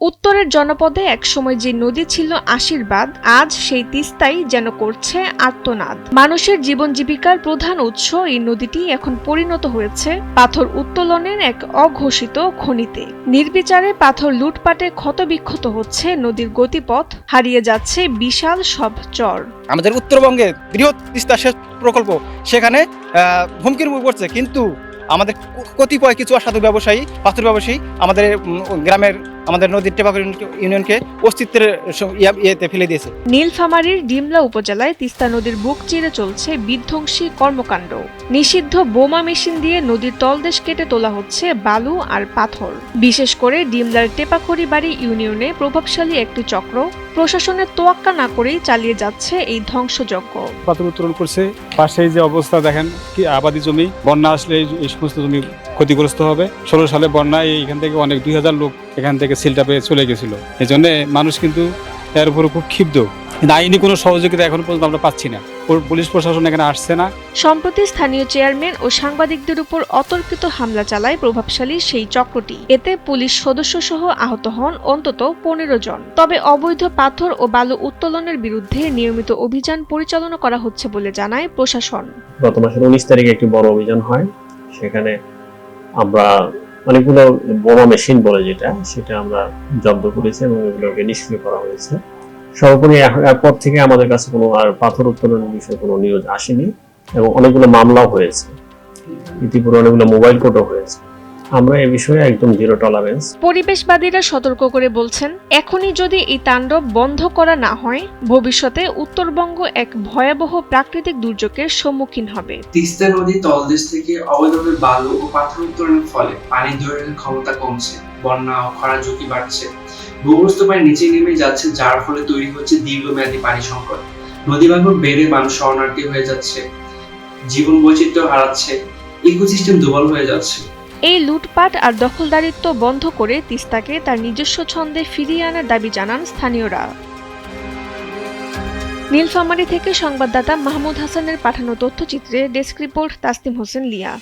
উত্তরের জনপদে একসময় যে নদী ছিল আশীর্বাদ, আজ সেই তিস্তাই যেন করছে আর্তনাদ। মানুষের জীবন জীবিকার প্রধান উৎস এই নদীটি এখন পরিণত হয়েছে পাথর উত্তোলনের এক অঘোষিত খনিতে। নির্বিচারে পাথর লুটপাটে ক্ষতবিক্ষত হচ্ছে নদীর গতিপথ, হারিয়ে যাচ্ছে বিশাল সব চর। আমাদের উত্তরবঙ্গের বৃহৎ তিস্তা সেচ প্রকল্প সেখানে হুমকির মুখে পড়ছে, কিন্তু আমাদের কতিপয় কিছু অসাধু ব্যবসায়ী, পাথর ব্যবসায়ী আমাদের গ্রামের, আমাদের নদীর টেপাখর ইউনিয়নকে অস্তিত্বের ইয়েতে ফেলে দিয়েছে। নীলফামারীর ডিমলা উপজেলায় তিস্তা নদীর বুক চিরে চলছে বিধ্বংসী কর্মকাণ্ড। নিষিদ্ধ বোমা মেশিন দিয়ে নদীর তলদেশ কেটে তোলা হচ্ছে বালু আর পাথর। বিশেষ করে ডিমলার টেপাখড়ি বাড়ি ইউনিয়নে প্রভাবশালী একটি চক্র প্রশাসনের তোয়াক্কা না করেই চালিয়ে যাচ্ছে এই ধ্বংসযজ্ঞ। পাথর উত্তোলন করছে, পাশে যে অবস্থা দেখেন, কি আবাদি জমি, বন্যা আসলে এই সমস্ত জমি ক্ষতিগ্রস্ত হবে। 16 সালে বন্যায় এখান থেকে অনেক 2000 লোক এখান থেকে সিলটা পেয়ে চলে গেছিল। এই জন্য মানুষ কিন্তু এর উপরে খুব ক্ষিপ্ত। আইনি কোনো সহযোগিতা এখন পর্যন্ত আমরা পাচ্ছি না। পুলিশ প্রশাসন এখানে আসছে না। সম্প্রতি স্থানীয় চেয়ারম্যান ও সাংবাদিকদের উপর অতর্কিত হামলা চালায় প্রভাবশালী সেই চক্রটি। এতে পুলিশ সদস্য সহ আহত হন অন্তত 15 জন। তবে অবৈধ পাথর ও বালু উত্তোলনের বিরুদ্ধে নিয়মিত অভিযান পরিচালনা করা হচ্ছে বলে জানায় প্রশাসন। গত মাসের 19 তারিখে একটি বড় অভিযান হয়। সেখানে আমরা অনেকগুলো বোমা মেশিন বলে সেটা আমরা জব্দ করেছি এবং এগুলোকে নিষ্ক্রিয় করা হয়েছে। সর্বোপরি এরপর থেকে আমাদের কাছে কোনো আর পাথর উত্তোলনের বিষয়ে কোনো নিউজ আসেনি এবং অনেকগুলো মামলাও হয়েছে। ইতিপূর্বে অনেকগুলো মোবাইল কোর্টও হয়েছে। আমরা এই বিষয়ে একদম জিরো টলারেন্স। পরিবেশবাদীরা সতর্ক করে বলছেন, এখনই যদি এই তাণ্ডব বন্ধ করা না হয়, ভবিষ্যতে উত্তরবঙ্গ এক ভয়াবহ প্রাকৃতিক দুর্যোগের সম্মুখীন হবে। তিস্তা নদীর তলদেশ থেকে অবৈধভাবে বালু ও পাথর উত্তোলনের ফলে পানি ধরে রাখার ক্ষমতা কমছে, বন্যা ও খরার ঝুঁকি বাড়ছে, ভূগর্ভস্থ পানি নিচে নেমে যাচ্ছে, যার ফলে তৈরি হচ্ছে দীর্ঘমেয়াদী পানি সংকট। নদী ভাঙন বেড়ে মানুষ শরণার্থী হয়ে যাচ্ছে, জীবন বৈচিত্র্য হারাচ্ছে, ইকোসিস্টেম দুর্বল হয়ে যাচ্ছে। এই লুটপাট আর দখলদারিত্ব বন্ধ করে তিস্তাকে তার নিজস্ব ছন্দে ফিরিয়ে আনার দাবি জানান স্থানীয়রা। নীলফামারী থেকে সংবাদদাতা মাহমুদ হাসানের পাঠানো তথ্যচিত্রে ডেস্ক রিপোর্ট তাসনিম হোসেন লিয়া।